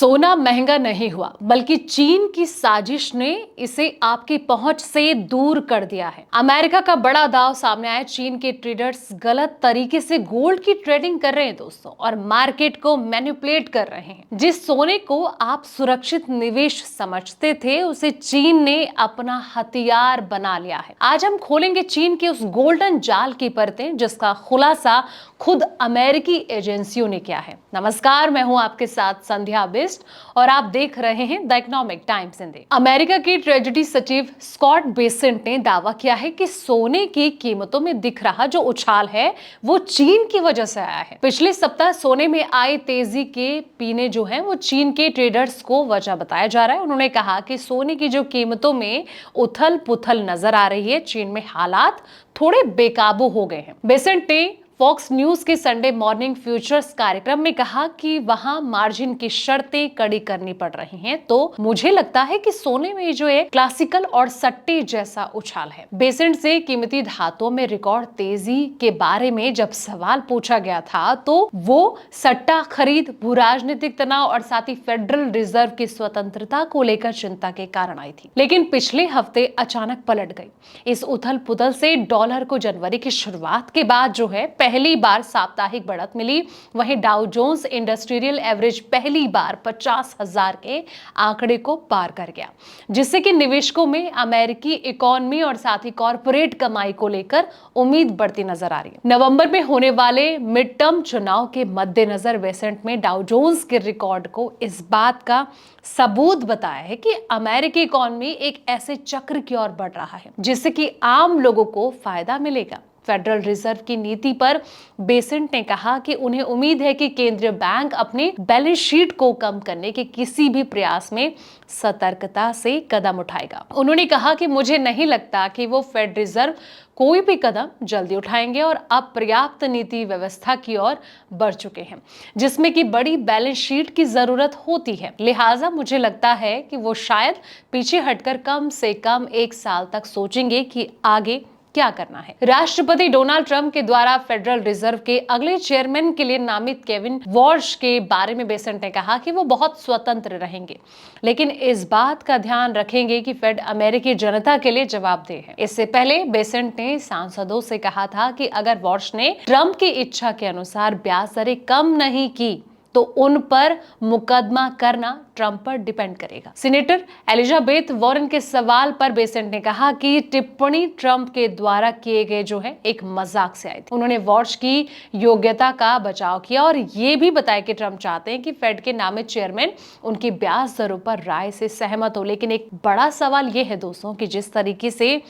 सोना महंगा नहीं हुआ, बल्कि चीन की साजिश ने इसे आपकी पहुंच से दूर कर दिया है। अमेरिका का बड़ा दांव सामने आया। चीन के ट्रेडर्स गलत तरीके से गोल्ड की ट्रेडिंग कर रहे हैं दोस्तों, और मार्केट को मैनिपुलेट कर रहे हैं। जिस सोने को आप सुरक्षित निवेश समझते थे, उसे चीन ने अपना हथियार बना लिया है। आज हम खोलेंगे चीन के उस गोल्डन जाल की परतें, जिसका खुलासा खुद अमेरिकी एजेंसियों ने किया है। नमस्कार, मैं हूं आपके साथ संध्या बिस्ट और आप देख रहे हैं the economic times Hindi. America के ट्रेजरी सचिव स्कॉट बेसेंट ने दावा किया है कि सोने की कीमतों में दिख रहा जो उछाल है वो चीन की वजह से आया है। पिछले सप्ताह सोने में आई तेजी के पीने जो है वो चीन के ट्रेडर्स को वजह बताया जा रहा है। उन्होंने कहा कि सोने की जो कीमतों में उथल पुथल नजर आ रही है, चीन में हालात थोड़े बेकाबू हो गए हैं। बेसेंट ने फॉक्स न्यूज के संडे मॉर्निंग फ्यूचर्स कार्यक्रम में कहा कि वहां मार्जिन की शर्तें कड़ी करनी पड़ रही हैं। तो मुझे लगता है कि सोने में जो है क्लासिकल और सट्टे जैसा उछाल है। बेसेंट से कीमती धातुओं में रिकॉर्ड तेजी के बारे में जब सवाल पूछा गया था, तो वो सट्टा खरीद, भू राजनीतिक तनाव और साथ ही फेडरल रिजर्व की स्वतंत्रता को लेकर चिंता के कारण आई थी। लेकिन पिछले हफ्ते अचानक पलट गई। इस उथल पुथल से डॉलर को जनवरी की शुरुआत के बाद जो है पहली बार साप्ताहिक बढ़त मिली। वहीं डाउ जोन्स इंडस्ट्रियल एवरेज पहली बार 50,000 के आंकड़े को पार कर गया, जिससे कि निवेशकों में अमेरिकी इकोनॉमी और साथ ही कॉर्पोरेट कमाई को लेकर उम्मीद बढ़ती नजर आ रही है। नवंबर में होने वाले मिड टर्म चुनाव के मद्देनजर बेसेंट में डाउ जोन्स के रिकॉर्ड को इस बात का सबूत बताया है कि अमेरिकी इकोनॉमी एक ऐसे चक्र की ओर बढ़ रहा है जिससे कि आम लोगों को फायदा मिलेगा। फेडरल रिजर्व की नीति पर बेसेंट ने कहा कि उन्हें उम्मीद है कि केंद्रीय बैंक अपने बैलेंस शीट को कम करने के किसी भी प्रयास में सतर्कता से कदम उठाएगा। उन्होंने कहा कि मुझे नहीं लगता कि वो फेड रिजर्व कोई भी कदम जल्दी उठाएंगे और अब पर्याप्त नीति व्यवस्था की ओर बढ़ चुके हैं, जिसमें कि बड़ी बैलेंस शीट की जरूरत होती है। लिहाजा मुझे लगता है कि वो शायद पीछे हटकर कम से कम 1 साल तक सोचेंगे कि आगे क्या करना है। राष्ट्रपति डोनाल्ड ट्रंप के द्वारा फेडरल रिजर्व के अगले चेयरमैन के लिए नामित केविन वॉर्श के बारे में बेसेंट ने कहा कि वो बहुत स्वतंत्र रहेंगे, लेकिन इस बात का ध्यान रखेंगे कि फेड अमेरिकी जनता के लिए जवाबदेह है। इससे पहले बेसेंट ने सांसदों से कहा था कि अगर वॉर्श ने ट्रंप की इच्छा के अनुसार ब्याज दरें कम नहीं की तो उन पर मुकदमा करना ट्रंप पर डिपेंड करेगा। सीनेटर एलिजाबेथ वॉरेन के सवाल पर बेसेंट ने कहा कि टिप्पणी ट्रंप के द्वारा किए गए जो है एक मजाक से आई थी। उन्होंने वॉर्श की योग्यता का बचाव किया और ये भी बताया कि ट्रंप चाहते हैं कि फेड के नामित चेयरमैन उनकी ब्याज दरों पर राय से सहमत हो। लेकिन एक बड़ा सवाल ये है दोस्तों कि जिस तरीके से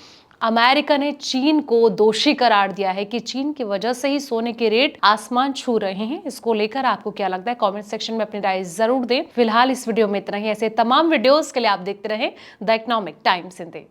अमेरिका ने चीन को दोषी करार दिया है कि चीन की वजह से ही सोने के रेट आसमान छू रहे हैं, इसको लेकर आपको क्या लगता है? कमेंट सेक्शन में अपनी राय जरूर दें। फिलहाल इस वीडियो में इतना ही। ऐसे तमाम वीडियोस के लिए आप देखते रहें द इकोनॉमिक टाइम्स हिंदी।